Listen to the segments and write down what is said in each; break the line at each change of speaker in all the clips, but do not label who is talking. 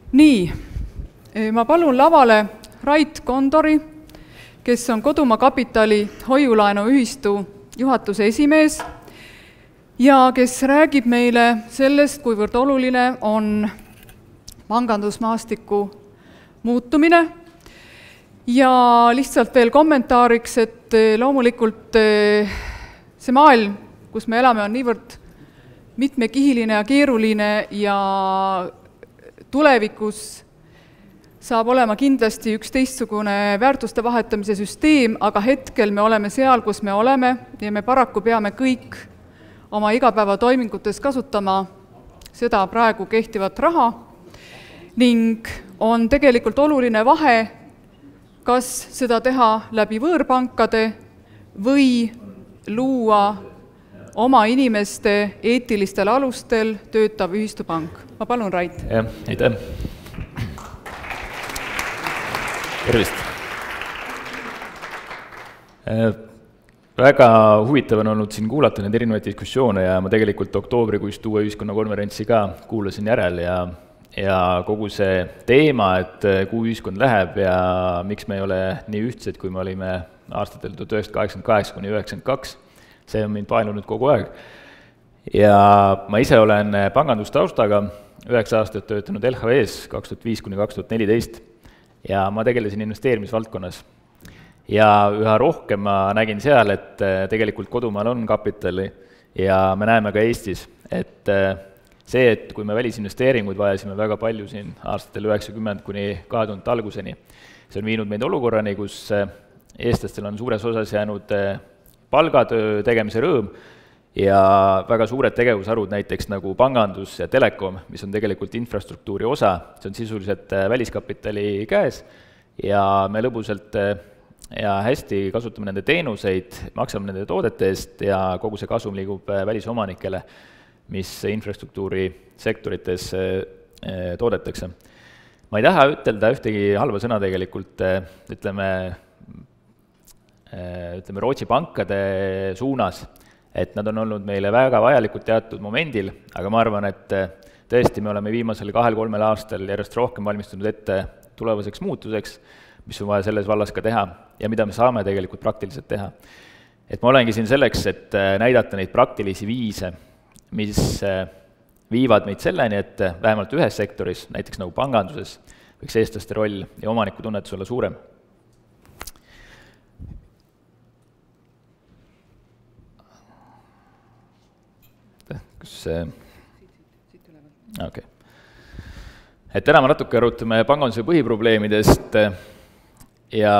Nii, ma palun lavale Rait Kondori, kes on Kodumaa Kapitali hoiulaenuühistu juhatuse esimees ja kes räägib meile sellest, kuivõrd oluline on pangandusmaastiku muutumine. Ja lihtsalt veel kommentaariks, et loomulikult see maailm, kus me elame, on niivõrd mitmekihiline ja keeruline ja tulevikus saab olema kindlasti üks teistsugune väärtuste vahetamise süsteem, aga hetkel me oleme seal, kus me oleme ja me paraku peame kõik oma igapäevatoimingutes kasutama seda praegu kehtivat raha ning on tegelikult oluline vahe, kas seda teha läbi võõrpankade või luua oma inimeste eetilistel alustel töötav ühistupank. Ma palun, Rait.
Aitäh. Tervist. Väga huvitav on olnud siin kuulata neid erinevaid diskussioone ja ma tegelikult oktoobrikuist uue ühiskonnakonverentsi ka kuulasin järel ja kogu see teema, et kuhu ühiskond läheb ja miks me ei ole nii ühtsed, kui me olime aastatel 1988–1992, see on mind paelunud kogu aeg. Ja ma ise olen pangandustaustaga 9 aastat töötanud LHV-s 2005–2014 ja ma tegelesin investeerimisvaldkonnas. Ja üha rohkem ma nägin seal, et tegelikult kodumaal on kapitali ja me näeme ka Eestis, et see, et kui me välisinvesteeringuid vajasime väga palju siin aastatel 90–2000 alguseni, see on viinud meid olukorrani, kus eestlastel on suures osas jäänud palgatöö tegemise rõõm ja väga suured tegevusharud, näiteks nagu pangandus ja telekom, mis on tegelikult infrastruktuuri osa, see on sisuliselt väliskapitali käes ja me lõbusalt ja hästi kasutame nende teenuseid, maksame nende toodete eest ja kogu see kasum liigub välisomanikele, mis infrastruktuuri sektorites toodetakse. Ma ei taha ütelda ühtegi halba sõna tegelikult, ütleme Rootsi pankade suunas, et nad on olnud meile väga vajalikud teatud momendil, aga ma arvan, et tõesti me oleme viimasel 2–3 aastal järjest rohkem valmistunud ette tulevaseks muutuseks, mis on vaja selles vallas ka teha ja mida me saame tegelikult praktiliselt teha. Et ma olengi siin selleks, et näidata neid praktilisi viise, mis viivad meid selleni, et vähemalt ühes sektoris, näiteks nagu panganduses, võiks eestlaste roll ja omanikutunnetus olla suurem. Kas see... Okay. Et täna me natuke arutame panganduse põhiprobleemidest ja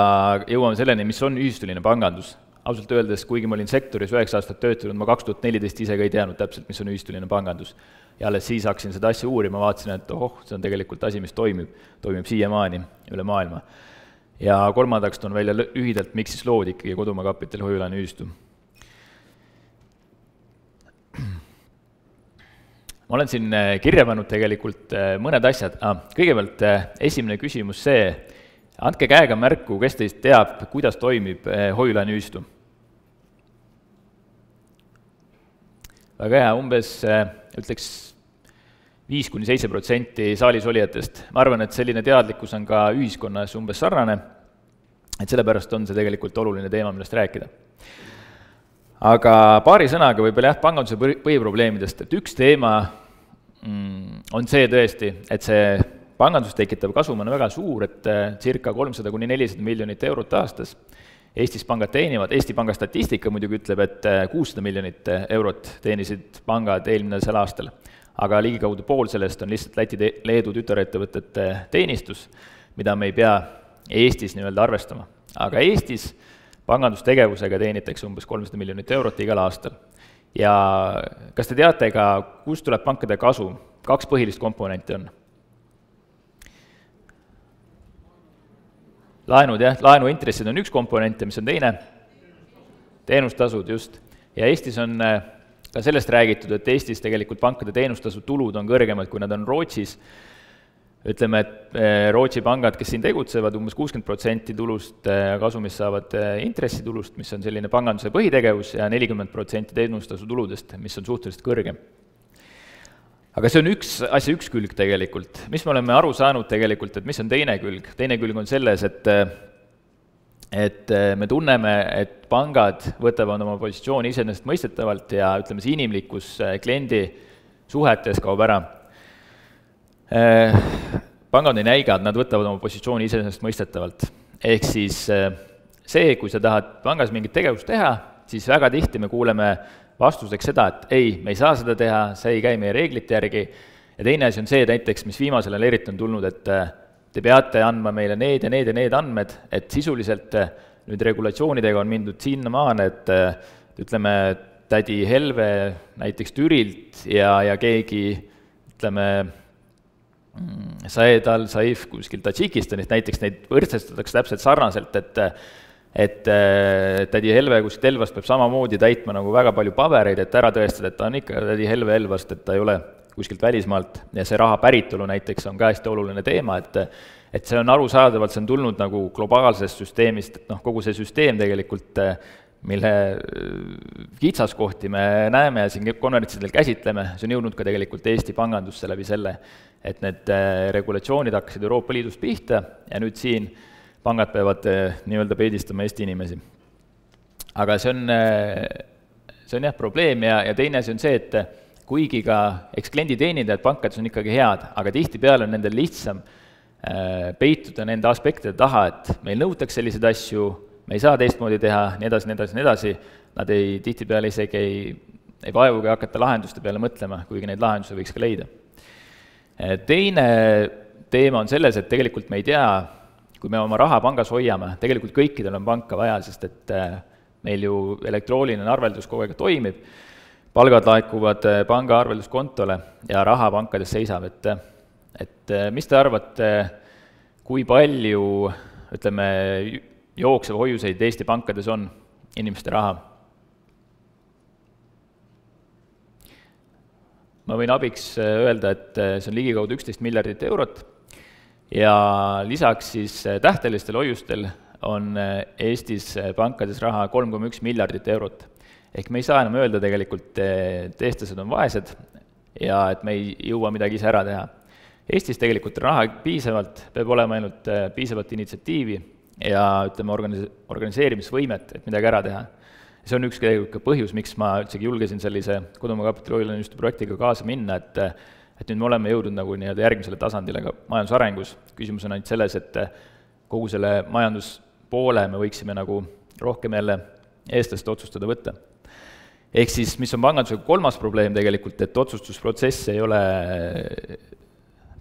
jõuame selleni, mis on ühistuline pangandus. Ausalt öeldes, kuigi ma olin sektoris 9 aastat töötanud, ma 2014 ise ka ei teadnud täpselt, mis on ühistuline pangandus. Ja alles siis hakkasin seda asja uurima, vaatasin, et see on tegelikult asi, mis toimib siiamaani üle maailma. Ja kolmandaks toon välja lühidalt, miks siis loodi ikkagi Kodumaa Kapitali hoiulaenuühistu. Ma olen siin kirja pannud tegelikult mõned asjad. Kõigepealt esimene küsimus see, andke käega märku, kes teist teab, kuidas toimib hoiulaenuühistu. Väga hea, umbes ütleks 5–7% saalis olijatest. Ma arvan, et selline teadlikkus on ka ühiskonnas umbes sarnane, et sellepärast on see tegelikult oluline teema, millest rääkida. Aga paari sõnaga võib-olla panganduse põhiprobleemidest, et üks teema on see tõesti, et see pangandus tekitav kasum on väga suur, et circa 300–400 miljonit eurot aastas. Eestis pangad teenivad, Eesti Panga statistika muidugi ütleb, et 600 miljonit eurot teenisid pangad eelmisel aastal. Aga ligikaudu pool sellest on lihtsalt Läti-Leedu tütarettevõtete teenistus, mida me ei pea Eestis nii-öelda arvestama. Aga Eestis pangandustegevusega teenitakse umbes 300 miljonit eurot igal aastal. Ja kas te teate ka, kust tuleb pankade kasum? 2 põhilist komponenti on. Laenud, jah, laenuintressid on üks komponent, mis on teine. Teenustasud, just. Ja Eestis on ka sellest räägitud, et Eestis tegelikult pankade teenustasu tulud on kõrgemad, kui nad on Rootsis. Ütleme, et Rootsi pangad, kes siin tegutsevad, umbes 60% tulust kasumist saavad intressitulust, mis on selline panganduse põhitegevus, ja 40% teenustasu tuludest, mis on suhteliselt kõrgem. aga see on asja üks külg tegelikult. Mis me oleme aru saanud tegelikult, et mis on teine külg? Teine külg on selles, et me tunneme, et pangad võtavad oma positsiooni iseenesestmõistetavalt ja ütleme, see inimlikkus kliendi suhetes kaob ära. Pangad on näigad, nad võtavad oma positsiooni iseenesestmõistetavalt. Ehk siis see, kui sa tahad pangas mingit tegevust teha, siis väga tihti me kuuleme vastuseks seda, et ei, me ei saa seda teha, see ei käi meie reeglite järgi, ja teine asi on see näiteks, mis viimasel ajal eriti on tulnud, et te peate andma meile need ja need andmed, et sisuliselt nüüd regulatsioonidega on mindud sinnamaani, et ütleme, tädi Helve näiteks Türilt ja keegi, ütleme, Saed al-Saif kuskil Tadžikistanist, näiteks neid võrdsustatakse täpselt sarnaselt, et tädi Helve kuskilt Elvast peab samamoodi täitma nagu väga palju pabereid, et ära tõestada, et ta on ikka tädi Helve Elvast, et ta ei ole kuskilt välismaalt, ja see raha päritolu näiteks on ka hästi oluline teema, et see on arusaadavalt, see on tulnud nagu globaalsest süsteemist, et kogu see süsteem tegelikult, mille kitsaskohti me näeme ja siin konverentsidel käsitleme, see on jõudnud ka tegelikult Eesti pangandusse läbi selle, et need regulatsioonid hakkasid Euroopa Liidust pihta ja nüüd siin pangad peavad nii-öelda peedistama Eesti inimesi. Aga see on jah probleem ja teine asi on see, et kuigi ka eks klienditeenindajad pankades on ikkagi head, aga tihtipeale on nendel lihtsam peituda nende aspektide taha, et meil nõutakse selliseid asju, me ei saa teistmoodi teha, nii edasi, nad tihtipeale isegi ei vaevugi hakata lahenduste peale mõtlema, kuigi neid lahendusi võiks ka leida. Teine teema on selles, et tegelikult me ei tea, kui me oma raha pangas hoiame, tegelikult kõikidel on panka vaja, sest et meil ju elektrooniline arveldus kogu aeg toimib, palgad laekuvad panga arvelduskontole ja raha pankades seisab, et mis te arvate, kui palju, ütleme, jooksev hoiuseid Eesti pankades on inimeste raha? Ma võin abiks öelda, et see on ligikaudu 11 miljardit eurot ja lisaks siis tähtelistel hoiustel on Eestis pankades raha 3,1 miljardit eurot. Ehk me ei saa enam öelda tegelikult, et eestlased on vaesed ja et me ei jõua midagi ise ära teha. Eestis tegelikult raha piisavalt, peab olema ainult piisavalt initsiatiivi ja ütleme organiseerimisvõimet, et midagi ära teha. See on üks põhjus, miks ma üldsegi julgesin sellise Kodumaa Kapitali Oilanistu projektiga kaasa minna, et nüüd me oleme jõudnud nagu nii-öelda järgmisele tasandile ka majandusarengus. Küsimus on ainult selles, et kogu selle majanduspoole me võiksime nagu rohkem jälle eestlaste otsustada võtta. Ehk siis, mis on pangandusega kolmas probleem tegelikult, et otsustusprotsess ei ole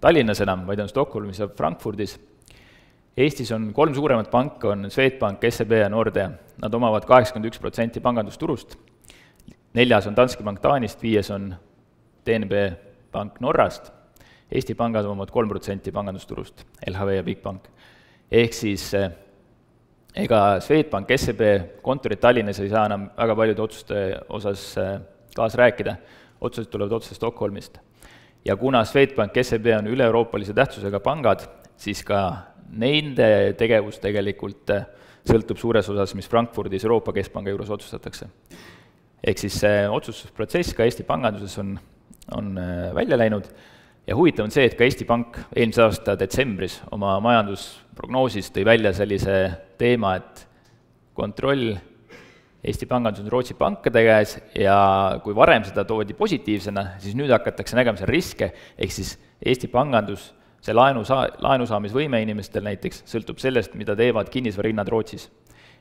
Tallinnas enam, vaid on Stockholmis ja Frankfurdis. Eestis on 3 suuremat panka, on Swedbank, SEB ja Nordea. Nad omavad 81% pangandusturust, 4. on Danske Bank Taanist, 5. on DNB Bank Norrast. Eesti pangad omavad 3% pangandusturust, LHV ja Bigbank. Ehk siis ega Swedbank, SEB kontorid Tallinnas ei saa enam väga paljude otsuste osas kaasa rääkida, otsused tulevad otse Stockholmist. Ja kuna Swedbank, SEB on üle-euroopalise tähtsusega pangad, siis ka nende tegevus tegelikult sõltub suures osas, mis Frankfurdis Euroopa Keskpanga juures otsustatakse. Ehk siis see otsustusprotsess ka Eesti panganduses on välja läinud ja huvitav on see, et ka Eesti Pank eelmise aasta detsembris oma majandusprognoosis tõi välja sellise teema, et kontroll Eesti pangandus on Rootsi pankade käes ja kui varem seda toodi positiivsena, siis nüüd hakatakse nägema seal riske, ehk siis Eesti pangandus see laenusaamisvõime inimestel näiteks sõltub sellest, mida teevad kinnisvarinnad Rootsis.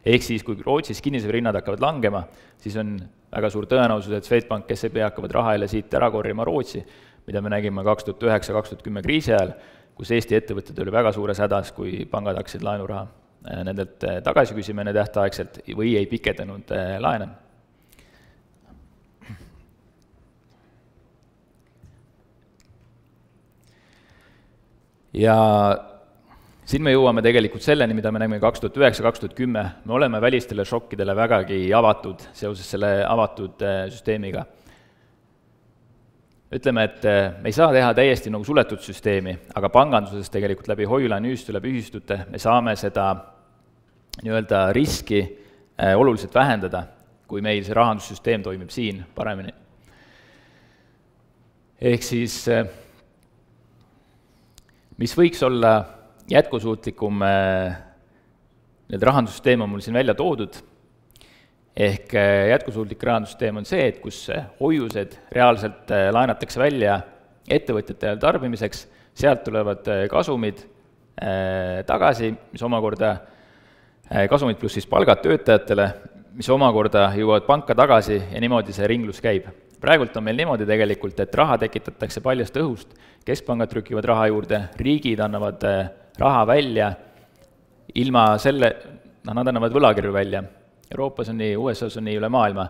Ehk siis, kui Rootsis kinnisvarinnad hakkavad langema, siis on väga suur tõenäosus, et Swedbank, SEB hakkavad raha jälle siit ära korjama Rootsi, mida me nägime 2009-2010 kriisi ajal, kus Eesti ettevõtted oli väga suures hädas, kui pangad hakkasid laenuraha nendelt tagasi küsima enne tähtaegselt või ei pikendanud laene. Ja siin me jõuame tegelikult selleni, mida me nägime 2009-2010, me oleme välistele šokkidele vägagi avatud seoses selle avatud süsteemiga. Ütleme, et me ei saa teha täiesti nagu suletud süsteemi, aga panganduses tegelikult läbi hoiulaenühistu, läbi ühistute me saame seda nii-öelda riski oluliselt vähendada, kui meil see rahandussüsteem toimib siin paremini. ehk siis mis võiks olla jätkusuutlikum rahandussüsteem on mul siin välja toodud, ehk jätkusuutlik rahandussüsteem on see, et kus hoiused reaalselt laenatakse välja ettevõtjatele tarbimiseks, sealt tulevad kasumid tagasi, mis omakorda kasumid pluss siis palgad töötajatele, mis omakorda jõuavad panka tagasi ja niimoodi see ringlus käib. Praegult on meil niimoodi tegelikult, et raha tekitatakse paljast õhust, keskpangad trükivad raha juurde, riigid annavad raha välja, ilma selle, nad annavad võlakirju välja. Euroopas on nii, USA-s on nii, üle maailma.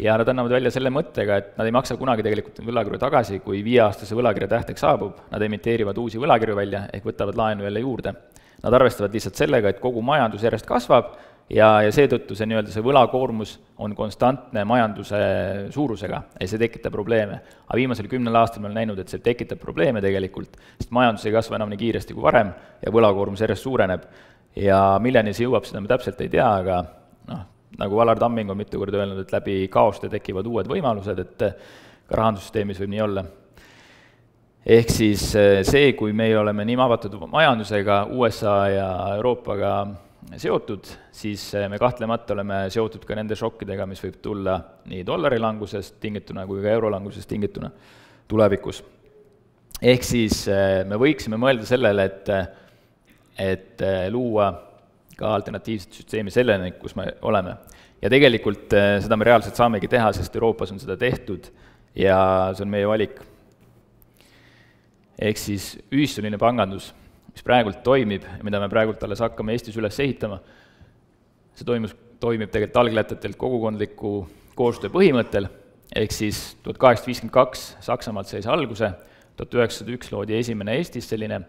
Ja nad annavad välja selle mõttega, et nad ei maksa kunagi tegelikult võlakirju tagasi, kui 5-aastase võlakirja tähtaeg saabub, nad emiteerivad uusi võlakirju välja, ehk võtavad laenu jälle juurde. Nad arvestavad lihtsalt sellega, et kogu majandus järjest kasvab ja seetõttu see, see võlakoormus on konstantne majanduse suurusega ja see tekitab probleeme. Aga viimasel 10 aastal me oleme näinud, et see tekitab probleeme tegelikult, sest majandus ei kasva enam nii kiiresti kui varem ja võlakoormus järjest suureneb. Ja milleni see jõuab, seda me täpselt ei tea, aga nagu Valar Tamming on mitu korda öelnud, et läbi kaoste tekivad uued võimalused, et ka rahandussüsteemis võib nii olla. Ehk siis see, kui me oleme nii avatud majandusega, USA ja Euroopaga seotud, siis me kahtlemata oleme seotud ka nende šokkidega, mis võib tulla nii dollari langusest tingituna kui ka eurolangusest tingituna tulevikus. Ehk siis me võiksime mõelda sellele, et luua ka alternatiivset süsteemi selleni, kus me oleme. Ja tegelikult seda me reaalselt saamegi teha, sest Euroopas on seda tehtud ja see on meie valik. Ehk siis ühistuline pangandus, mis praegult toimib ja mida me praegult alles hakkame Eestis üles ehitama, see toimib tegelikult alglätetelt kogukondliku koostöö põhimõttel, ehk siis 1852 Saksamaalt sai see alguse, 1901 loodi esimene Eestis selline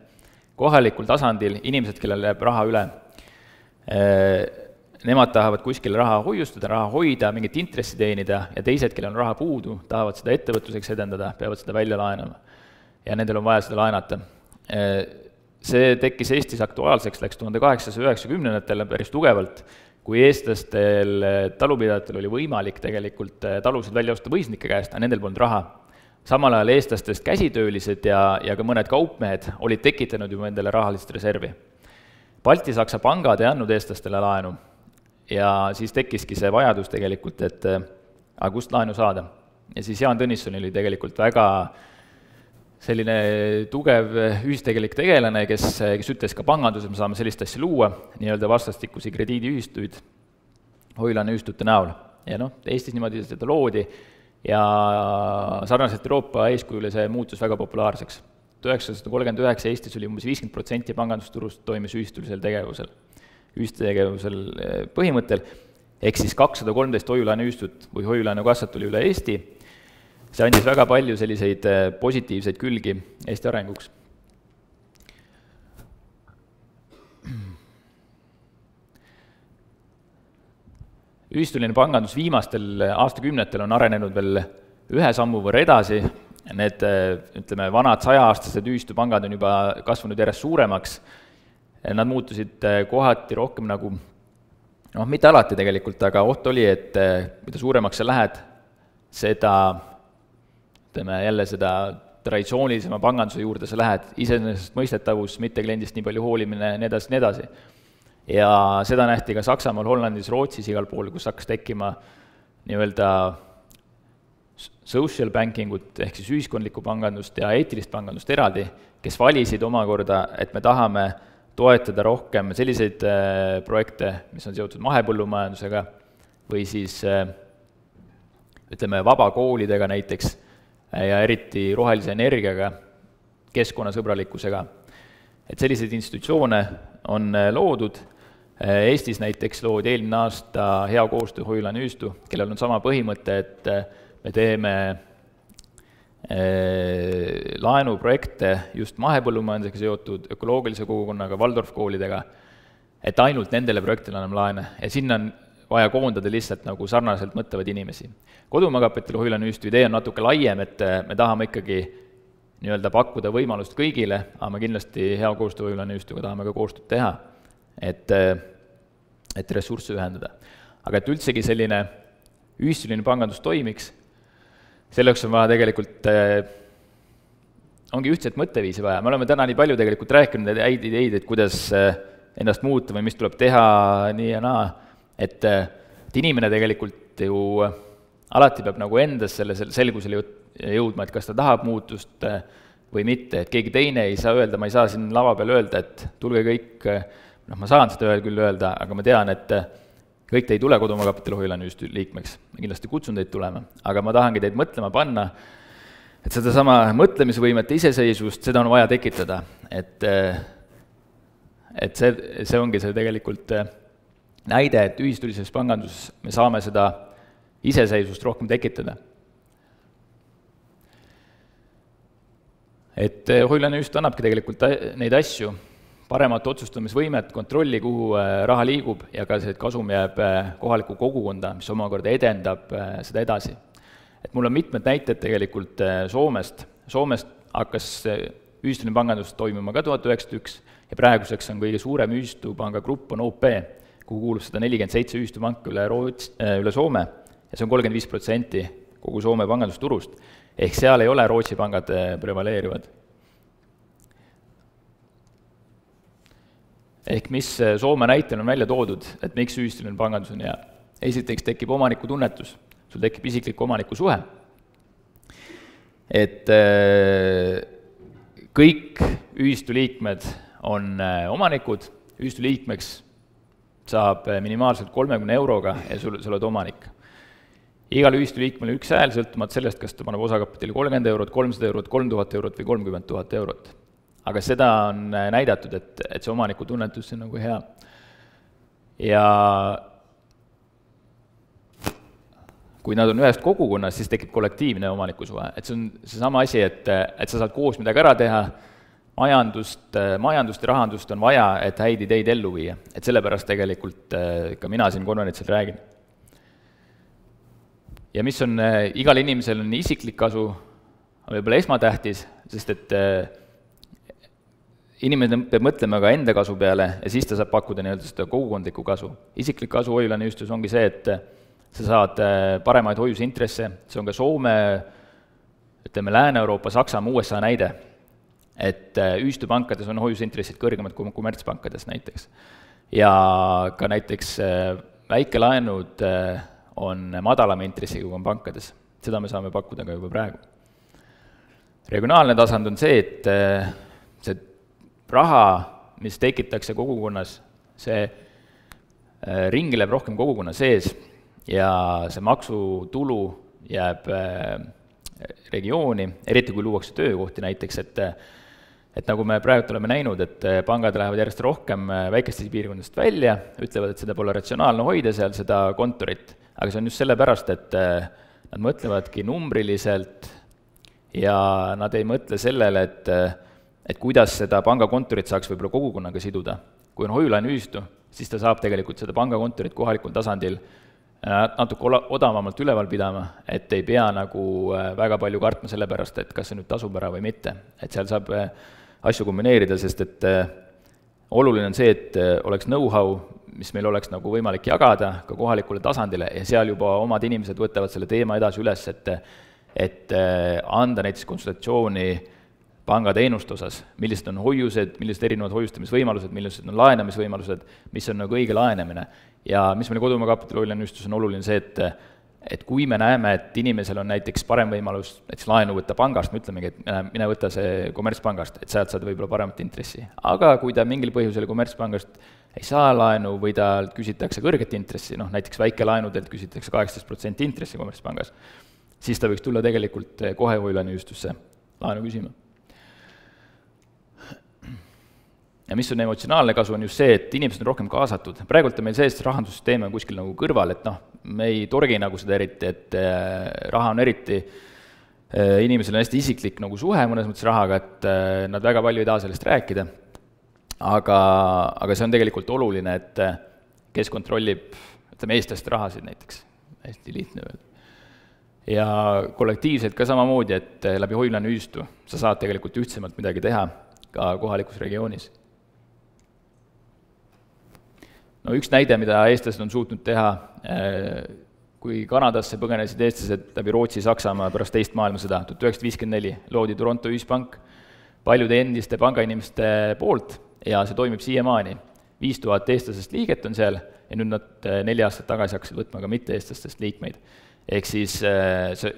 kohalikul tasandil inimesed, kellel jääb raha üle. Nemad tahavad kuskil raha hoiustada, raha hoida, mingit intressi teenida ja teised, kellel on raha puudu, tahavad seda ettevõtluseks edendada, peavad seda välja laenama. Ja nendel on vaja seda laenata. See tekkis Eestis aktuaalseks, läks 1890-ndatel päris tugevalt, kui eestlastel talupidajatel oli võimalik tegelikult talusid välja osta võisnike käest, aga nendel polnud raha. Samal ajal eestlastest käsitöölised ja ka mõned kaupmehed olid tekitanud juba endale rahalist reservi. Balti-Saksa pangad ei andnud eestlastele laenu ja siis tekkiski see vajadus tegelikult, et kust laenu saada. Ja siis Jaan Tõnisson oli tegelikult väga selline tugev ühistegelik tegelane, kes ütles ka panganduses, me saame sellist asja luua, nii-öelda vastastikusi krediidiühistuid hoiulaenuühistute näol. Ja Eestis niimoodi seda loodi ja sarnaselt Euroopa eeskujule see muutus väga populaarseks. 1939 Eestis oli umbes 50% pangandusturust toimis ühistulisel tegevusel, ühistegevusel põhimõttel, ehk siis 213 hoiulaenuühistut või hoiulaenukassat tuli üle Eesti. See andis väga palju selliseid positiivseid külgi Eesti arenguks. Ühistuline pangandus viimastel aastakümnetel on arenenud veel ühe sammu võrra edasi. Need, ütleme, vanad 100-aastased ühistupangad on juba kasvanud järjest suuremaks. Nad muutusid kohati rohkem nagu, mitte alati tegelikult, aga oht oli, et mida suuremaks sa lähed, seda traditsioonilisema panganduse juurde sa lähed, iseenesest mõistetavus, mitte kliendist nii palju hoolimine, nii edasi. Ja seda nähti ka Saksamaal, Hollandis, Rootsis igal pool, kus hakkas tekkima nii-öelda social bankingut ehk siis ühiskondlikku pangandust ja eetilist pangandust eraldi, kes valisid omakorda, et me tahame toetada rohkem selliseid projekte, mis on seotud mahepõllumajandusega või siis ütleme vabakoolidega näiteks ja eriti rohelise energiaga, keskkonnasõbralikkusega. Et selliseid institutsioone on loodud. Eestis näiteks loodi eelmine aasta hea koostöö hoiulaenuühistu, kellel on sama põhimõte, et me teeme laenuprojekte just mahepõllumajandusega seotud ökoloogilise kogukonnaga, Waldorf-koolidega, et ainult nendele projektile anname laene ja sinna on vaja koondada lihtsalt nagu sarnaselt mõtlevad inimesi. Kodumaakapitali hoiulaenuühistu idee on natuke laiem, et me tahame ikkagi nii-öelda pakkuda võimalust kõigile, aga me kindlasti hea koostöö hoiulaenuühistuga tahame ka koostööd teha, et ressursse ühendada. Aga et üldsegi selline ühistuline pangandus toimiks, selleks on vaja tegelikult ongi ühtset mõtteviisi vaja, me oleme täna nii palju tegelikult rääkinud neid häid ideid, et kuidas ennast muuta või mis tuleb teha nii ja naa, et inimene tegelikult ju alati peab nagu endas selle selgusele jõudma, et kas ta tahab muutust või mitte, et keegi teine ei saa öelda, ma ei saa siin lava peal öelda, et tulge kõik, noh, ma saan seda küll öelda, aga ma tean, et kõik te ei tule Kodumaa Kapitali Hoiu-laenuühistu liikmeks, ma kindlasti kutsun teid tulema, aga ma tahangi teid mõtlema panna, et sedasama mõtlemisvõimet, iseseisvust, seda on vaja tekitada, et see ongi see tegelikult näide, et ühistulises panganduses me saame seda iseseisvust rohkem tekitada. Et Hoiu-laenuühistu annabki tegelikult neid asju, paremat otsustamisvõimet, kontrolli, kuhu raha liigub ja ka see, et kasum jääb kohalikku kogukonda, mis omakorda edendab seda edasi. Et mul on mitmed näited tegelikult Soomest. Soomest hakkas ühistuline pangandus toimuma ka 1901 ja praeguseks on kõige suurem ühistupanga grupp on OP, kuhu kuulub 147 ühistupanka üle Soome ja see on 35% kogu Soome pangandusturust. Ehk seal ei ole Rootsi pangad prevaleerivad. Ehk mis Soome näitel on välja toodud, et miks ühistuline pangandus on hea. Esiteks tekib omaniku tunnetus, sul tekib isiklik omaniku suhe. Et kõik ühistu liikmed on omanikud, ühistu liikmeks saab minimaalselt 30 euroga ja sul oled omanik. Igal ühistu liikmel üks hääl, sõltumata sellest, kas ta paneb osakapitali 30 eurot, 300 eurot, 3000 eurot või 30 000 eurot. Aga seda on näidatud, et see omaniku tunnetus on nagu hea. Ja kui nad on ühest kogukonnas, siis tekib kollektiivne omaniku suhe. Et see on seesama asi, et sa saad koos midagi ära teha, majandust ja rahandust on vaja, et häid ideid ellu viia. Et sellepärast tegelikult ka mina siin konverentsil räägin. Ja mis on igal inimesel on isiklik kasu, on võib-olla esmatähtis, sest et inimene peab mõtlema ka enda kasu peale ja siis ta saab pakkuda nii-öelda seda kogukondlikku kasu. Isiklik kasu hoiu-laenuühistus ongi see, et sa saad paremaid hoiusintresse, see on ka Soome, ütleme Lääne-Euroopa, Saksamaa, USA näide, et ühistupankades on hoiusintressid kõrgemad kui kommertspankades näiteks. Ja ka näiteks väikelaenud on madalama intressiga kui on pankades. Seda me saame pakkuda ka juba praegu. Regionaalne tasand on see, et see raha, mis tekitakse kogukonnas, see ringileb rohkem kogukonna sees ja see maksutulu jääb regiooni, eriti kui luuakse töökohti näiteks, et nagu me praegu oleme näinud, et pangad lähevad järjest rohkem väikestest piirkondadest välja, ütlevad, et seda pole ratsionaalne hoida seal seda kontorit, aga see on just sellepärast, et nad mõtlevadki numbriliselt ja nad ei mõtle sellele, et kuidas seda pangakontorit saaks võib-olla kogukonnaga siduda. Kui on hoiu-laenuühistu, siis ta saab tegelikult seda pangakontorit kohalikul tasandil natuke odavamalt üleval pidama, et ei pea nagu väga palju kartma selle pärast, et kas see nüüd tasub ära või mitte. Et seal saab asju kombineerida, sest et oluline on see, et oleks know-how, mis meil oleks nagu võimalik jagada ka kohalikule tasandile ja seal juba omad inimesed võtavad selle teema edasi üles, et anda näiteks konsultatsiooni pangateenuste osas, millised on hoiused, millised erinevad hoiustamisvõimalused, millised on laenamisvõimalused, mis on nagu õige laenamine. Ja mis meil Kodumaa Kapitali Hoiu-laenuühistus on oluline see, et kui me näeme, et inimesel on näiteks parem võimalus näiteks laenu võtta pangast, me ütlemegi, et mine võta see kommertspangast, et sealt saad võib-olla paremat intressi. Aga kui ta mingil põhjusel kommertspangast ei saa laenu või talt küsitakse kõrget intressi, noh näiteks väikelaenudelt küsitakse 18% intressi kommertspangas, siis ta võiks tulla tegelikult kohe Hoiu-laenuühistusse laenu küsima. Ja mis on emotsionaalne kasu, on just see, et inimesed on rohkem kaasatud. Praegult on meil see, et rahandussüsteem on kuskil nagu kõrval, et noh, me ei torgi nagu seda eriti, et raha on eriti, inimesel on hästi isiklik nagu suhe mõnes mõttes rahaga, et nad väga palju ei taha sellest rääkida. Aga see on tegelikult oluline, et kes kontrollib, ütleme, eestlaste rahasid näiteks, hästi lihtne öelda. Ja kollektiivselt ka samamoodi, et läbi hoiu-laenuühistu sa saad tegelikult ühtsemalt midagi teha ka kohalikus regioonis. No üks näide, mida eestlased on suutnud teha, kui Kanadasse põgenesid eestlased läbi Rootsi, Saksamaa pärast teist maailmasõda, 1954 loodi Toronto ühispank paljude endiste pangainimeste poolt ja see toimib siiamaani. 5000 eestlasest liiget on seal ja nüüd nad 4 aastat tagasi hakkasid võtma ka mitte-eestlastest liikmeid. Ehk siis,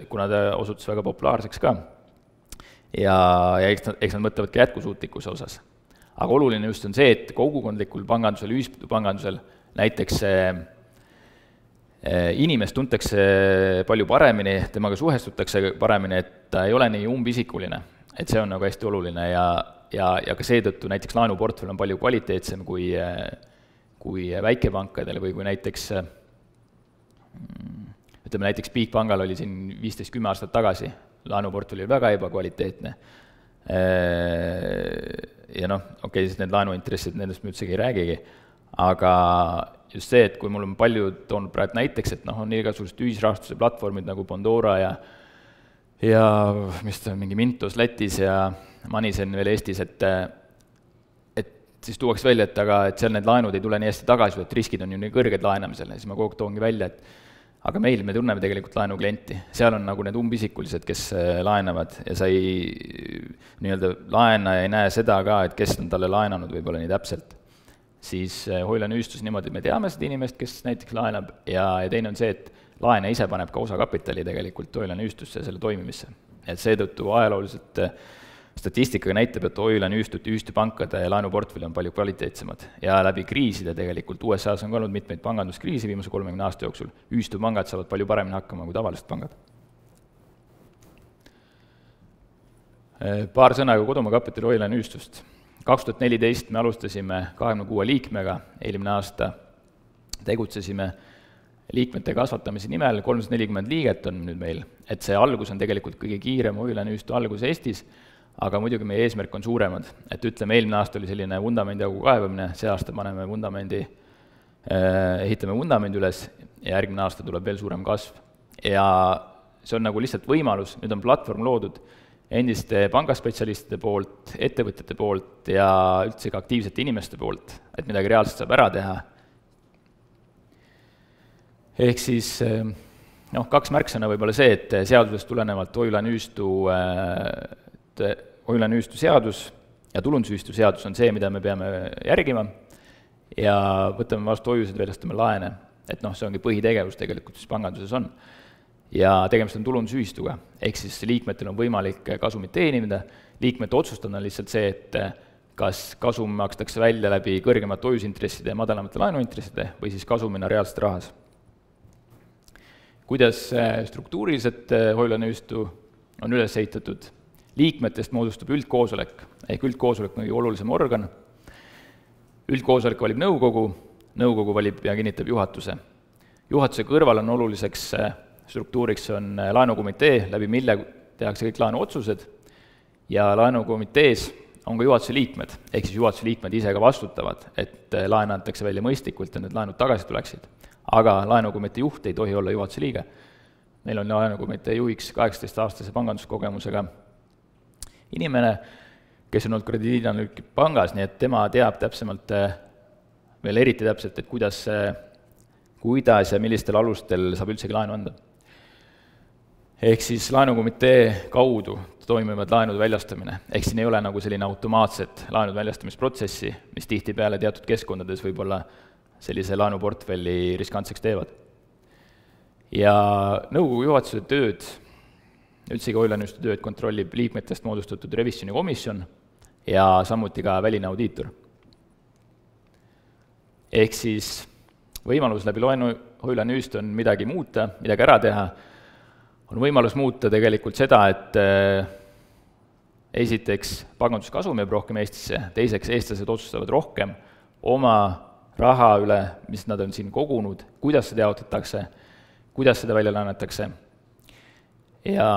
kuna ta osutus väga populaarseks ka, ja eks nad mõtlevad ka jätkusuutlikkuse osas. Aga oluline just on see, et kogukondlikul pangandusel, ühispangandusel näiteks inimest tuntakse palju paremini, temaga suhestutakse paremini, et ta ei ole nii umbisikuline. Et see on nagu hästi oluline ja ka seetõttu näiteks laenuportfell on palju kvaliteetsem kui väikepankadel või kui näiteks ütleme näiteks Bigpangal oli siin 15-10 aastat tagasi, laenuportfell oli väga ebakvaliteetne. Ja noh, okei, siis need laenuintressid, nendest me üldsegi ei räägigi, aga just see, et kui mul on palju toonud praegu näiteks, et noh, on igasugused ühisrahastuse platvormid nagu Pandora ja mis ta on, mingi Mintos Lätis ja Manisen veel Eestis, et siis tuuaks välja, et seal need laenud ei tule nii hästi tagasi, et riskid on ju nii kõrged laenamisel ja siis ma kogu aeg toongi välja, et aga meil me tunneme tegelikult laenuklienti, seal on nagu need umbisikulised, kes laenavad ja sa ei nii-öelda laenaja ei näe seda ka, et kes on talle laenanud võib-olla nii täpselt. Siis Hoiulane ühistus niimoodi, et me teame seda inimest, kes näiteks laenab ja teine on see, et laene ise paneb ka osakapitali tegelikult Hoiulane ühistusse ja selle toimimisse. Et seetõttu ajalooliselt statistikaga näitab, et Hoiulane ühistupankade laenuportfelli on palju kvaliteetsemad ja läbi kriiside tegelikult USA-s on ka olnud mitmeid panganduskriisi viimase 30 aasta jooksul. Ühistupangad saavad palju paremini hakkama kui tavalised pangad. Paar sõna kui Kodumaa Kapitali Hoiulane ühistust. 2014 me alustasime 26 liikmega, eelmine aasta tegutsesime liikmete kasvatamise nimel, 340 liiget on nüüd meil, et see algus on tegelikult kõige kiirem Hoiulane ühistu algus Eestis, aga muidugi meie eesmärk on suuremad, et ütleme, eelmine aasta oli selline vundamendiaugu kaevamine, see aasta paneme ehitame vundamendi üles ja järgmine aasta tuleb veel suurem kasv. Ja see on nagu lihtsalt võimalus, nüüd on platvorm loodud endiste pangaspetsialistide poolt, ettevõtjate poolt ja üldse ka aktiivsete inimeste poolt, et midagi reaalselt saab ära teha. Ehk siis, noh, 2 märksõna võib-olla see, et seadusest tulenevalt Hoiulane ühistu seadus ja tulundusühistu seadus on see, mida me peame järgima ja võtame vastu hoiused, väljastame laene, et noh, see ongi põhitegevus tegelikult, mis panganduses on. Ja tegemist on tulundusühistuga, ehk siis liikmetel on võimalik kasumit teenida, liikmete otsustada on lihtsalt see, et kas kasum makstakse välja läbi kõrgemate hoiusintresside ja madalamate laenuintresside või siis kasumina reaalselt rahas. Kuidas struktuuriliselt Hoiulane ühistu on üles ehitatud? Liikmetest moodustub üldkoosolek, ehk üldkoosolek on olulisem organ. Üldkoosolek valib nõukogu valib ja kinnitab juhatuse. Juhatuse kõrval on oluliseks struktuuriks on laenukomitee, läbi mille tehakse kõik laenuotsused ja laenukomitees on ka juhatuse liikmed, ehk siis juhatuse liikmed ise ka vastutavad, et laen antakse välja mõistlikult ja need laenud tagasi tuleksid. Aga laenukomitee juht ei tohi olla juhatuse liige. Meil on laenukomitee juhiks 18-aastase panganduskogemusega inimene, kes on olnud krediidianalüütik pangas, nii et tema teab täpsemalt, veel eriti täpselt, et kuidas ja millistel alustel saab üldsegi laenu anda. Ehk siis laenukomitee kaudu toimivad laenude väljastamine, ehk siin ei ole nagu selline automaatset laenude väljastamisprotsessi, mis tihtipeale teatud keskkondades võib-olla sellise laenuportfelli riskantseks teevad. Ja nõukogu juhatuse tööd, üldsegi Hoiulane ühistu tööd kontrollib liikmetest moodustatud revisjonikomisjon ja samuti ka väline audiitor. Ehk siis võimalus läbi Hoiulane ühistu on midagi muuta, midagi ära teha, on võimalus muuta tegelikult seda, et esiteks panganduskasum jääb rohkem Eestisse, teiseks eestlased otsustavad rohkem oma raha üle, mis nad on siin kogunud, kuidas seda jaotatakse, kuidas seda välja laenatakse. Ja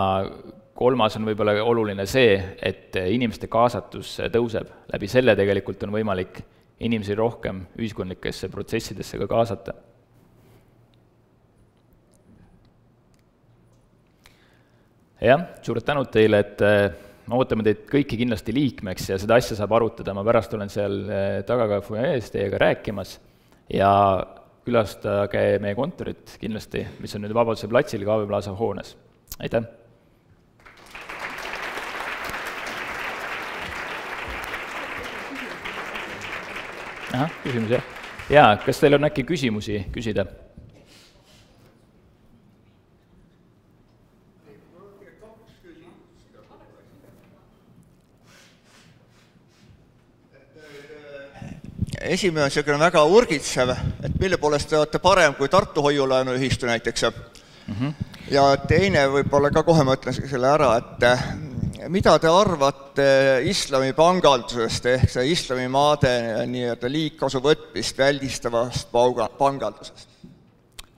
kolmas on võib-olla oluline see, et inimeste kaasatus tõuseb. Läbi selle tegelikult on võimalik inimesi rohkem ühiskondlikesse protsessidesse ka kaasata. Jah, suured tänud teile, et ma ootame teid kõiki kindlasti liikmeks ja seda asja saab arutada, ma pärast olen seal tagakafu ees teiega rääkimas ja külastage meie kontorit kindlasti, mis on nüüd Vabaduse platsil KV Plaza hoones. Aitäh! Ahah, küsimus, jah. Jaa, kas teil on äkki küsimusi küsida?
Esimene on selline väga urgitsev, et mille poolest te olete parem kui Tartu hoiulaenuühistu näiteks. Ja teine võib-olla ka kohe ma ütlen selle ära, et mida te arvate islami pangaldusest ehk see islamimaade nii-öelda liigkasu võtmist väldistavast pangaldusest?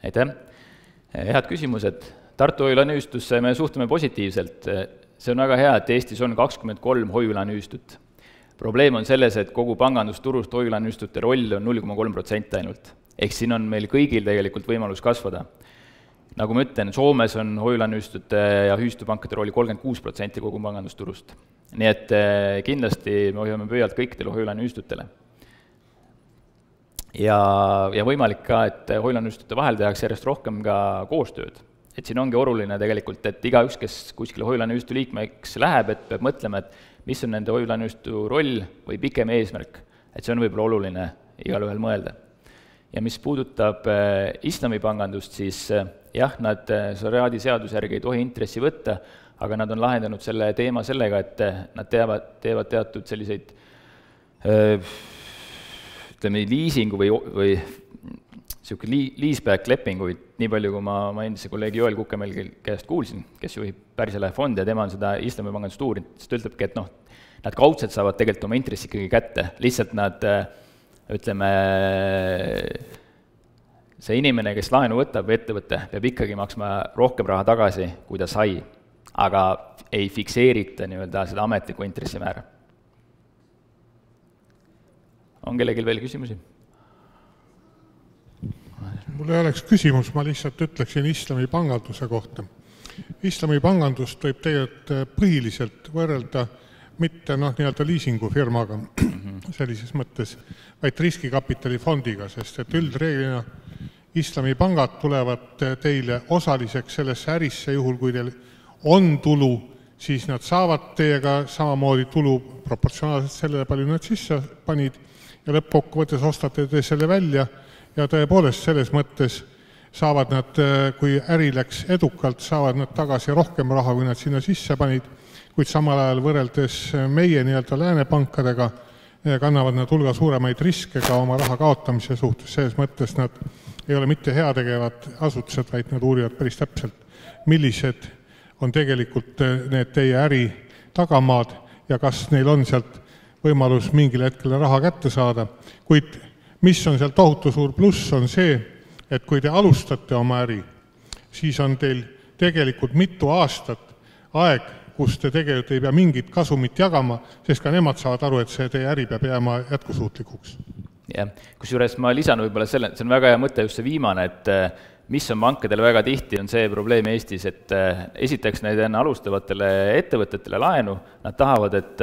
Aitäh. Head küsimused. Tartu hoiulaenuühistusse me suhtume positiivselt. See on väga hea, et Eestis on 23 hoiulaenuühistut. Probleem on selles, et kogu pangandusturust hoiulaenuühistute roll on 0,3% ainult. Ehk siin on meil kõigil tegelikult võimalus kasvada. Nagu ma ütlen, Soomes on hoiulaenuühistute ja ühistupankade rolli 36% kogu pangandusturust. Nii et kindlasti me hoiame pöialt kõikidele hoiulaenuühistutele. Ja võimalik ka, et hoiulaenuühistute vahel tehakse järjest rohkem ka koostööd. Et siin ongi oluline tegelikult, et igaüks, kes kuskile hoiulaenuühistu liikmeks läheb, et peab mõtlema, et mis on nende hoiulaenuühistu roll või pikem eesmärk. Et see on võib-olla oluline igal ühel mõelda. Ja mis puudutab islamipangandust, siis jah, nad šariaadi seaduse järgi ei tohi intressi võtta, aga nad on lahendanud selle teema sellega, et nad teevad teatud selliseid ütleme, liisingu või leaseback-lepinguid, nii palju kui ma endise kolleegi Joel Kukemelgi käest kuulsin, kes juhib Pärisele fondi ja tema on seda islamipangandust uurinud, siis ta ütlebki, et nad kaudselt saavad tegelikult oma intressi ikkagi kätte, lihtsalt nad, ütleme, see inimene, kes laenu võtab või ettevõte, peab ikkagi maksma rohkem raha tagasi, kui ta sai, aga ei fikseerita nii-öelda seda ametlikku intressimäära. On kellelgi veel küsimusi?
Mul ei oleks küsimus, ma lihtsalt ütleksin islamipanganduse kohta. Islamipangandust võib tegelikult põhiliselt võrrelda mitte nii-öelda liisingufirmaga sellises mõttes, vaid riskikapitalifondiga, sest et üldreeglina islamipangad tulevad teile osaliseks sellesse ärisse, juhul kui teil on tulu, siis nad saavad teiega samamoodi tulu proportsionaalselt sellele, palju nad sisse panid ja lõppkokkuvõttes ostate te selle välja ja tõepoolest selles mõttes saavad nad, kui äri läks edukalt, saavad nad tagasi rohkem raha, kui nad sinna sisse panid, kuid samal ajal võrreldes meie nii-öelda läänepankadega kannavad nad hulga suuremaid riske ka oma raha kaotamise suhtes, selles mõttes nad ei ole mitte heategevad asutused, vaid nad uurivad päris täpselt, millised on tegelikult need teie äri tagamaad ja kas neil on sealt võimalus mingil hetkel raha kätte saada, kuid mis on seal tohutu suur pluss, on see, et kui te alustate oma äri, siis on teil tegelikult mitu aastat aeg, kus te tegelikult ei pea mingit kasumit jagama, sest ka nemad saavad aru, et see teie äri peab jääma jätkusuutlikuks.
Jah, kusjuures ma lisan võib-olla selle, see on väga hea mõte just see viimane, et mis on pankadele väga tihti, on see probleem Eestis, et esiteks neid enne alustavatele ettevõtetele laenu, nad tahavad, et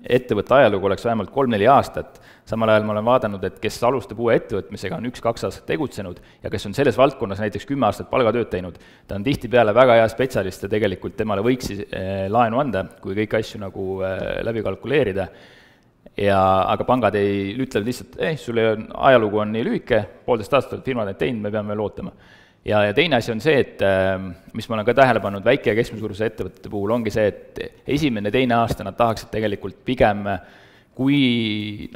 ettevõtte ajalugu oleks vähemalt 3-4 aastat. Samal ajal ma olen vaadanud, et kes alustab uue ettevõtmisega, on 1-2 aastat tegutsenud ja kes on selles valdkonnas näiteks 10 aastat palgatööd teinud. Ta on tihtipeale väga hea spetsialist ja tegelikult temale võiks laenu anda, kui kõik asju nagu läbi kalkuleerida. Aga pangad ei ütlevad lihtsalt, sulle ajalugu on nii lühike, 1,5 aastat firmad neid teinud, me peame veel ootama. Ja teine asi on see, et mis ma olen ka tähele pannud väike- ja keskmise suuruse ettevõtete puhul, ongi see, et esimene, teine aasta nad tahaksid tegelikult pigem, kui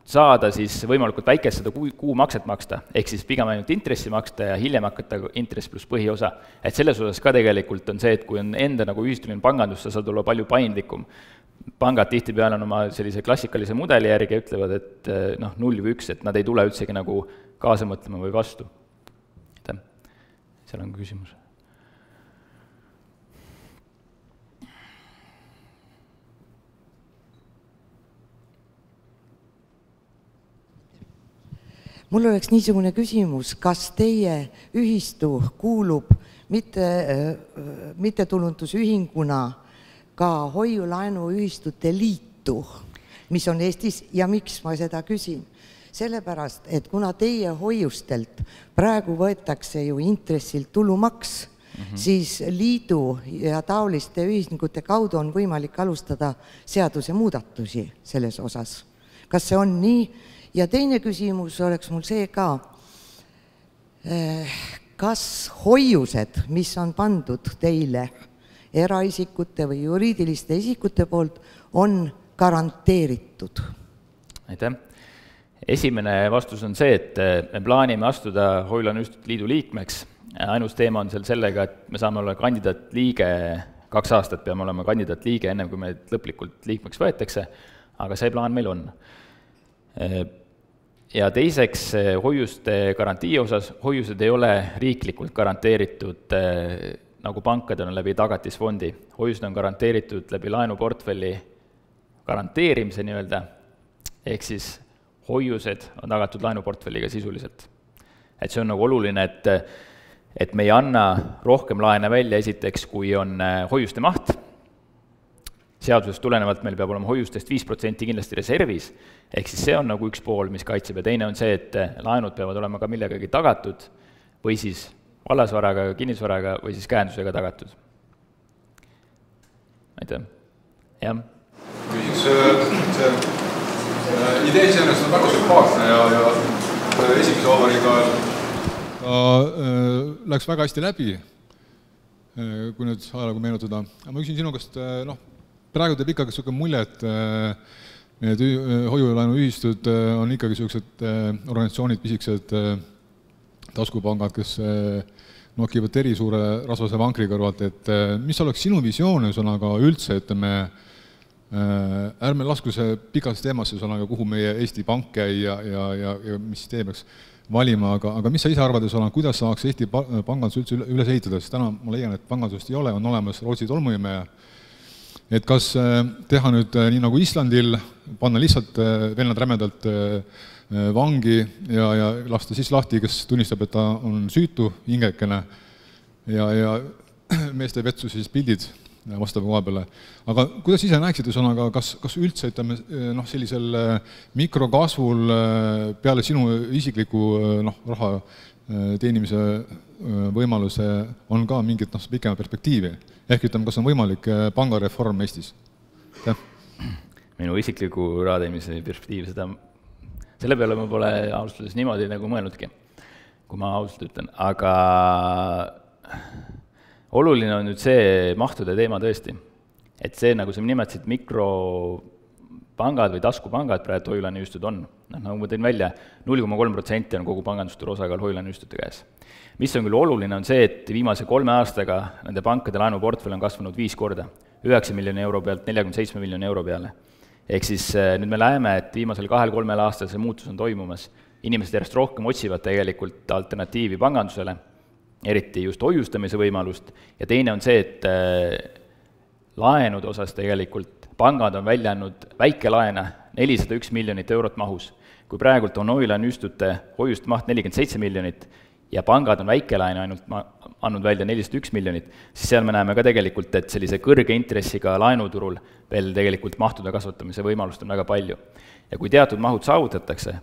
saada siis võimalikult väikest seda kuumakset maksta, ehk siis pigem ainult intressi maksta ja hiljem hakata intress pluss põhiosa. Et selles osas ka tegelikult on see, et kui on enda nagu ühistuline pangandus, sa saad olla palju paindlikum. Pangad tihtipeale on oma sellise klassikalise mudeli järgi ja ütlevad, et 0 või 1, et nad ei tule üldsegi nagu kaasa mõtlema või vastu. Seal on küsimus.
Mul oleks niisugune küsimus, kas teie ühistu kuulub mittetulundusühinguna ka hoiulaenuühistute liitu, mis on Eestis ja miks ma seda küsin? Sellepärast, et kuna teie hoiustelt praegu võetakse ju intressilt tulumaks, siis liidu ja taoliste ühingute kaudu on võimalik alustada seaduse muudatusi selles osas. Kas see on nii? ja teine küsimus oleks mul see ka, kas hoiused, mis on pandud teile eraisikute või juriidiliste isikute poolt, on garanteeritud?
Aitäh! Esimene vastus on see, et me plaanime astuda Hoiu-laenuühistute liidu liikmeks. Ainus teema on sellega, et me saame olla kandidaatliige, 2 aastat peame olema kandidaatliige, enne kui meid lõplikult liikmeks võetakse, aga see plaan meil on. Ja teiseks, hoiuste garantii osas, hoiused ei ole riiklikult garanteeritud, nagu pankadel on läbi tagatisfondi. Hoiused on garanteeritud läbi laenuportfelli garanteerimise nii-öelda, ehk siis hoiused on tagatud laenuportfelliga sisuliselt. Et see on nagu oluline, et me ei anna rohkem laene välja esiteks, kui on hoiuste maht. Seadusest tulenevalt meil peab olema hoiustest 5% kindlasti reservis, ehk siis see on nagu üks pool, mis kaitseb, ja teine on see, et laenud peavad olema ka millegagi tagatud, või siis vallasvaraga, kinnisvaraga või siis käendusega tagatud. Aitäh. Jah.
See idee iseenesest on väga sümpaatne ja esimese vabariigi ajal läks väga hästi läbi, kui nüüd ajalugu meenutada. Ma küsin sinu käest, praegu teeb ikkagi selline mulje, et need hoiu-laenuühistud on ikkagi sellised organisatsioonid, pisikesed taskupangad, kes nokivad teri suure rasvase vankri kõrvalt, et mis oleks sinu visioon üldse, et me ärme lasku see pikas teemasse, kuhu meie Eesti Pank käi ja mis tee peaks valima, aga mis sa ise arvad, kuidas saaks Eesti pangandus üldse üles ehitada, sest täna ma leian, et pangandusest ei ole, on olemas Rootsi tolmuimeja. Et kas teha nüüd nii nagu Islandil, panna lihtsalt vennad rämedalt vangi ja lasta siis lahti, kes tunnistab, et ta on süütu hingekene ja meeste vetsu siis pildid vastava koha peale. Aga kuidas ise näeksid, kas üldse sellisel mikrokasvul peale sinu isikliku raha teenimise võimaluse on ka mingit pikema perspektiivi? Ehk kas on võimalik pangareform Eestis?
Minu isikliku raha teenimise perspektiivi, selle peale ma pole austuseks niimoodi nagu mõelnudki, kui ma ausalt ütlen, aga oluline on nüüd see mahtude teema tõesti, et see, nagu sa nimetasid, mikropangad või taskupangad praegu hoiu-laenuühistud on. Nagu ma tõin välja, 0,3% on kogu pangandusturu osakaal hoiu-laenuühistute käes. Mis on küll oluline, on see, et viimase 3 aastaga nende pankade laenuportfell on kasvanud 5 korda, 9 miljoni euro pealt 47 miljoni euro peale. Ehk siis nüüd me näeme, et viimasel 2-3 aastal see muutus on toimumas. Inimesed järjest rohkem otsivad tegelikult alternatiivi pangandusele, eriti just hoiustamise võimalust, ja teine on see, et laenude osas tegelikult pangad on välja andnud väikelaene 401 miljonit eurot mahus. Kui praegult on hoiu-laenuühistute hoiuste maht 47 miljonit ja pangad on väikelaene ainult andnud välja 401 miljonit, siis seal me näeme ka tegelikult, et sellise kõrge intressiga laenuturul veel tegelikult mahtude kasvatamise võimalust on väga palju. Ja kui teatud mahud saavutatakse,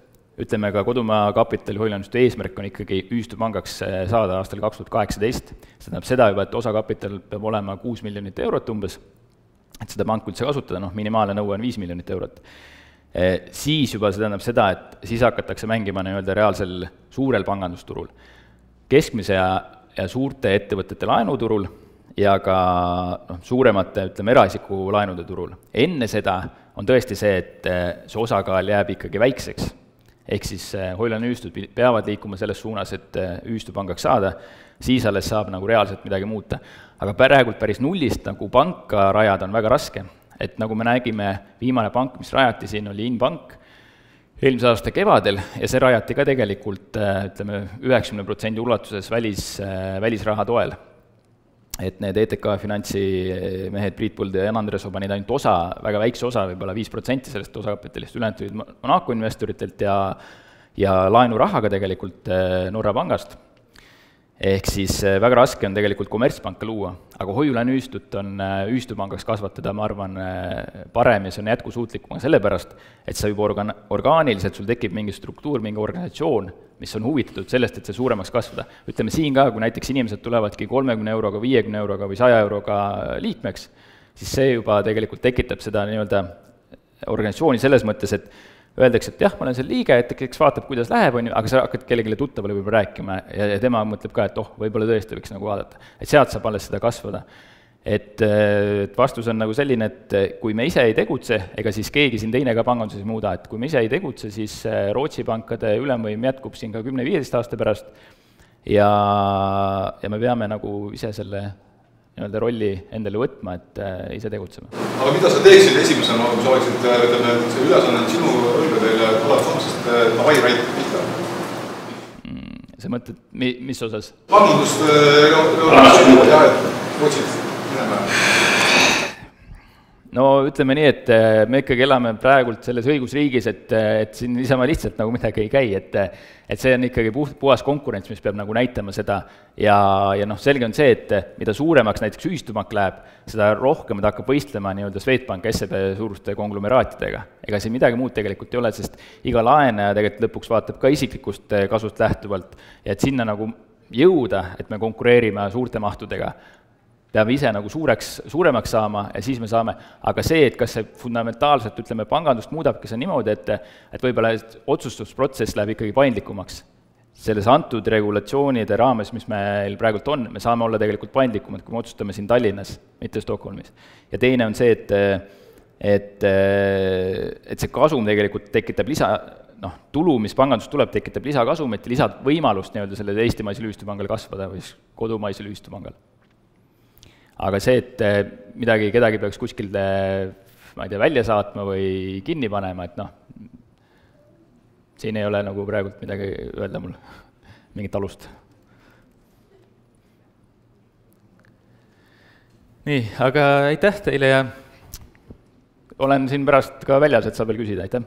ütleme ka kodumaa kapitali hoiu-laenuühistute eesmärk on ikkagi ühistupangaks saada aastal 2018, see tähendab seda juba, et osakapital peab olema 6 miljonit eurot umbes, et seda pank üldse kasutada, minimaalne nõue on 5 miljonit eurot. Siis juba see tähendab seda, et siis hakatakse mängima nii-öelda reaalsel suurel pangandusturul, keskmise ja suurte ettevõtete laenuturul ja ka suuremate, ütleme, eraisiku laenude turul. Enne seda on tõesti see, et see osakaal jääb ikkagi väikseks. Ehk siis hoiu-laenuühistud peavad liikuma selles suunas, et ühistupangaks saada, siis alles saab nagu reaalselt midagi muuta. Aga praegult päris nullist nagu panka rajada on väga raske. Et nagu me nägime, viimane pank, mis rajati siin, oli Inbank eelmise aasta kevadel ja see rajati ka tegelikult, ütleme, 90% ulatuses välisraha toel. Et need ETK finantsi mehed Priit Põld ja Jan Andresoo panid ainult osa, väga väikse osa, võib-olla 5% sellest osakapitalist, ülejäänud tulid Monaco investoritelt ja laenurahaga tegelikult Norra pangast. Ehk siis väga raske on tegelikult kommertspanka luua, aga hoiu-laenuühistut on ühistupangaks kasvatada, ma arvan, parem ja see on jätkusuutlikum sellepärast, et sa juba orgaaniliselt, sul tekib mingi struktuur, mingi organisatsioon, mis on huvitatud sellest, et see suuremaks kasvada. Ütleme siin ka, kui näiteks inimesed tulevadki 30 euroga, 50 euroga või 100 euroga liikmeks, siis see juba tegelikult tekitab seda nii-öelda organisatsiooni selles mõttes, et öeldakse, et jah, ma olen seal liige, et eks vaatab, kuidas läheb, on ju, aga sa hakkad kellelegi tuttavale võib-olla rääkima ja tema mõtleb ka, et võib-olla tõesti võiks nagu vaadata. Et sealt saab alles seda kasvada. Et vastus on nagu selline, et kui me ise ei tegutse, ega siis keegi siin teine ka panganduses ei muuda, et kui me ise ei tegutse, siis Rootsi pankade ülemvõim jätkub siin ka 10-15 aasta pärast ja me peame nagu ise selle nii-öelda rolli endale võtma, et ise tegutseme.
Aga mida sa teeksid esimesena, kui sa oleksid, ütleme, see ülesanne on sinu õlgadel ja tuleb samasest Davai Rait pihta?
Sa mõtled, mis osas?
Pangandust, otsid.
No ütleme nii, et me ikkagi elame praegult selles õigusriigis, et siin niisama lihtsalt nagu midagi ei käi, et see on ikkagi puhas konkurents, mis peab nagu näitama seda ja selge on see, et mida suuremaks näiteks ühistupank läheb, seda rohkem ta hakkab võistlema nii-öelda Swedbank, SEB suuruste konglomeraatidega. Ega siin midagi muud tegelikult ei ole, sest iga laenaja tegelikult lõpuks vaatab ka isiklikust kasust lähtuvalt ja et sinna nagu jõuda, et me konkureerime suurte mahtudega, peame ise nagu suuremaks saama ja siis me saame, aga see, et kas see fundamentaalselt, ütleme, pangandust muudabki see niimoodi, et võib-olla otsustusprotsess läheb ikkagi paindlikumaks. Selles antud regulatsioonide raames, mis meil praegult on, me saame olla tegelikult paindlikumad, kui me otsustame siin Tallinnas, mitte Stockholmis. Ja teine on see, et see kasum tegelikult tekitab tulu, mis pangandust tuleb, tekitab lisakasumit ja lisavõimalust nii-öelda selle eestimaisel ühistupangal kasvada või kodumaisel ühistupangal. Aga see, et kedagi peaks kuskil, ma ei tea, välja saatma või kinni panema, et siin ei ole nagu praegult midagi öelda mul, mingit alust. Nii, aga aitäh teile ja olen siin pärast ka väljas, et saab veel küsida, aitäh!